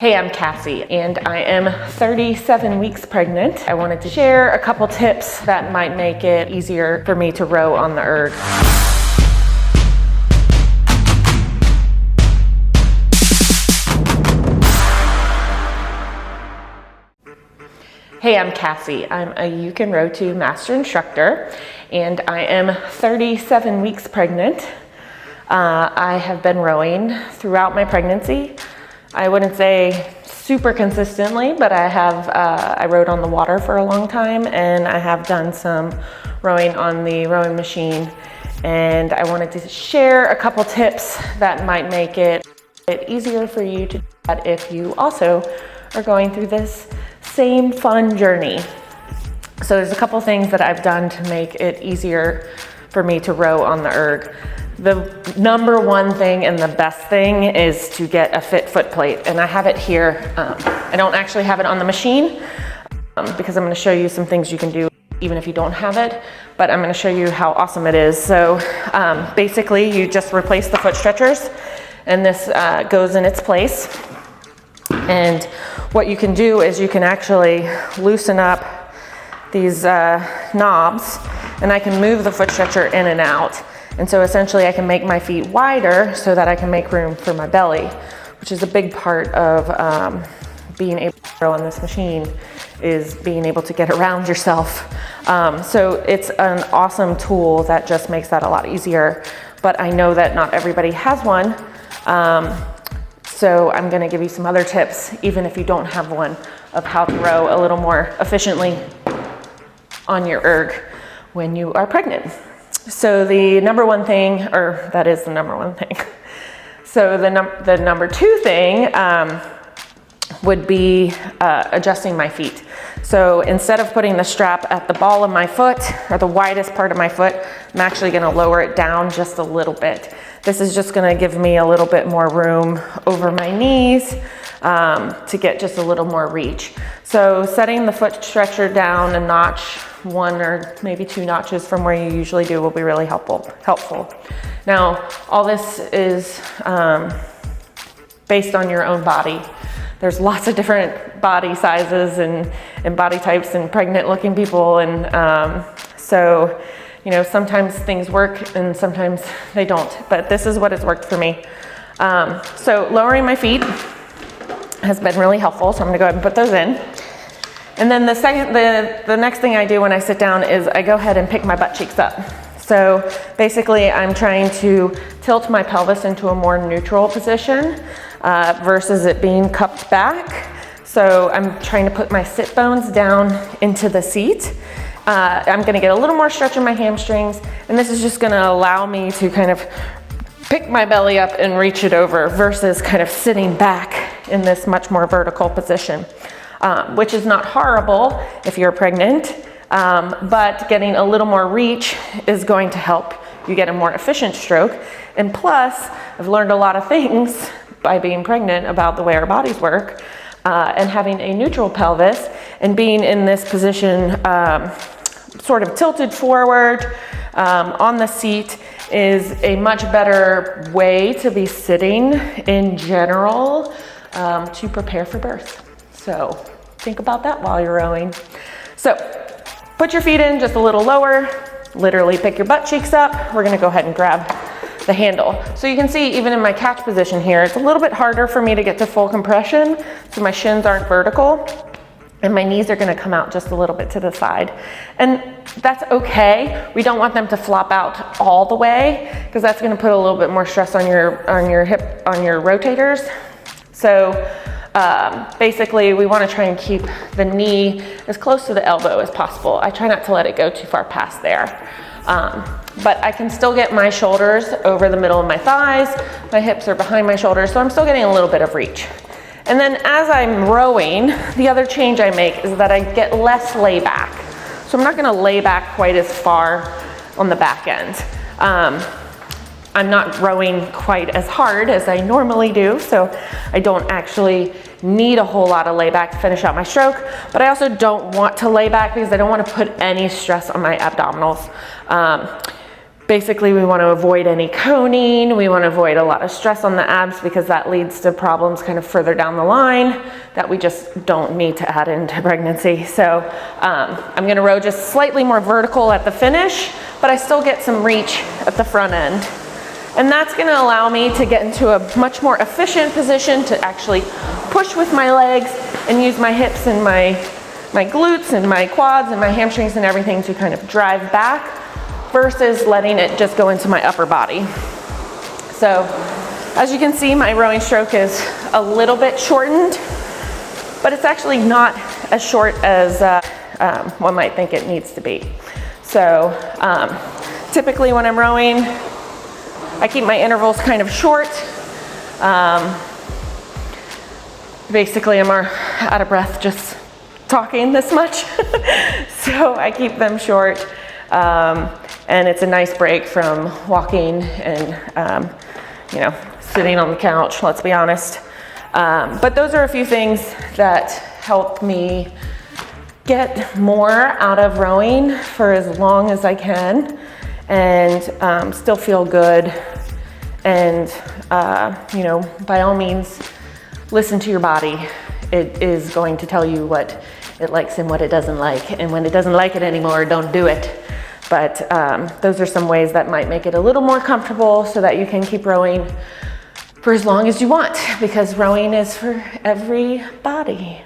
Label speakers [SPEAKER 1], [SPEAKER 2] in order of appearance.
[SPEAKER 1] Hey, I'm Cassie and I am 37 weeks pregnant. I wanted to share a couple tips that might make it easier for me to row on the erg. Hey, I'm Cassie. I'm a UCanRow2 master instructor and I am 37 weeks pregnant. I have been rowing throughout my pregnancy. I wouldn't say super consistently, but I rowed on the water for a long time and I have done some rowing on the rowing machine. And I wanted to share a couple tips that might make it easier for you to do that if you also are going through this same fun journey. So there's a couple things that I've done to make it easier for me to row on the erg. The number one thing and the best thing is to get a fit footplate, and I have it here. I don't actually have it on the machine because I'm going to show you some things you can do even if you don't have it, but I'm going to show you how awesome it is. So basically you just replace the foot stretchers and this goes in its place. And what you can do is you can actually loosen up these knobs, and I can move the foot stretcher in and out. And so essentially I can make my feet wider so that I can make room for my belly, which is a big part of being able to row on this machine, is being able to get around yourself. So it's an awesome tool that just makes that a lot easier, but I know that not everybody has one. So I'm gonna give you some other tips, even if you don't have one, of how to row a little more efficiently on your erg when you are pregnant. So the number one thing, or that is the number one thing. So the number two thing would be adjusting my feet. So instead of putting the strap at the ball of my foot or the widest part of my foot, I'm actually gonna lower it down just a little bit. This is just gonna give me a little bit more room over my knees to get just a little more reach. So setting the foot stretcher down a notch, one or maybe two notches from where you usually do, will be really helpful. Now, all this is based on your own body. There's lots of different body sizes and body types and pregnant looking people. And so, you know, sometimes things work and sometimes they don't, but this is what has worked for me. So lowering my feet has been really helpful. So I'm gonna go ahead and put those in. And then the next thing I do when I sit down is I go ahead and pick my butt cheeks up. So basically I'm trying to tilt my pelvis into a more neutral position versus it being cupped back. So I'm trying to put my sit bones down into the seat. I'm gonna get a little more stretch in my hamstrings, and this is just gonna allow me to kind of pick my belly up and reach it over versus kind of sitting back in this much more vertical position. Which is not horrible if you're pregnant, but getting a little more reach is going to help you get a more efficient stroke. And plus, I've learned a lot of things by being pregnant about the way our bodies work, and having a neutral pelvis and being in this position sort of tilted forward on the seat is a much better way to be sitting in general to prepare for birth. So think about that while you're rowing. So put your feet in just a little lower, literally pick your butt cheeks up. We're gonna go ahead and grab the handle. So you can see even in my catch position here, it's a little bit harder for me to get to full compression, so my shins aren't vertical and my knees are gonna come out just a little bit to the side. And that's okay. We don't want them to flop out all the way because that's gonna put a little bit more stress on your hip, on your rotators. So basically we want to try and keep the knee as close to the elbow as possible. I try not to let it go too far past there. But I can still get my shoulders over the middle of my thighs. My hips are behind my shoulders, so I'm still getting a little bit of reach. And then as I'm rowing, the other change I make is that I get less layback. So I'm not going to lay back quite as far on the back end. I'm not rowing quite as hard as I normally do, so I don't actually need a whole lot of layback to finish out my stroke, but I also don't want to lay back because I don't want to put any stress on my abdominals. Basically, we want to avoid any coning. We want to avoid a lot of stress on the abs because that leads to problems kind of further down the line that we just don't need to add into pregnancy. So I'm going to row just slightly more vertical at the finish, but I still get some reach at the front end. And that's going to allow me to get into a much more efficient position to actually push with my legs and use my hips and my glutes and my quads and my hamstrings and everything to kind of drive back, versus letting it just go into my upper body. So as you can see, my rowing stroke is a little bit shortened, but it's actually not as short as one might think it needs to be. So typically when I'm rowing, I keep my intervals kind of short. Basically, I'm out of breath just talking this much. So I keep them short. And it's a nice break from walking and, sitting on the couch, let's be honest. But those are a few things that help me get more out of rowing for as long as I can and still feel good. And, by all means, listen to your body. It is going to tell you what it likes and what it doesn't like. And when it doesn't like it anymore, don't do it. But those are some ways that might make it a little more comfortable so that you can keep rowing for as long as you want, because rowing is for everybody.